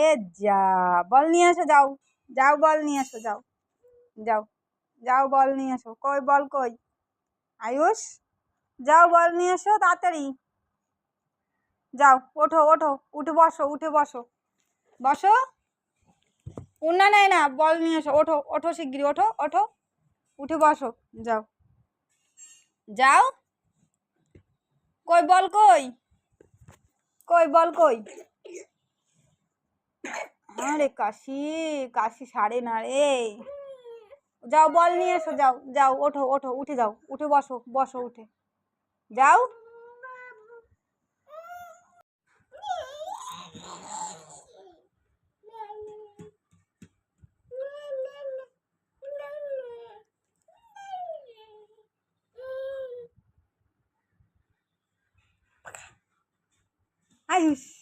এ যা, বল নিয়ে এসো, যাও যাও, বল নিয়ে এসো, যাও যাও যাও, বল নিয়ে এসো। কই বল কই? আয়ুষ, যাও বল নিয়ে এসো তাড়াতাড়ি। যাও, ওঠো ওঠো, উঠে বসো, উঠে বসো, বসো। উন্না নেয় না, বল নিয়ে এসো, ওঠো ওঠো, শিগগিরি ওঠো ওঠো, উঠে বসো, যাও যাও। কই বল কই? কই বল কই? আরে কাশি, কাশি সারে না রে। যাও বল নিয়ে এসো, যাও যাও, ওঠো ওঠো, উঠে যাও, উঠে বসো, বসো, উঠে যাও। আয়ুষ।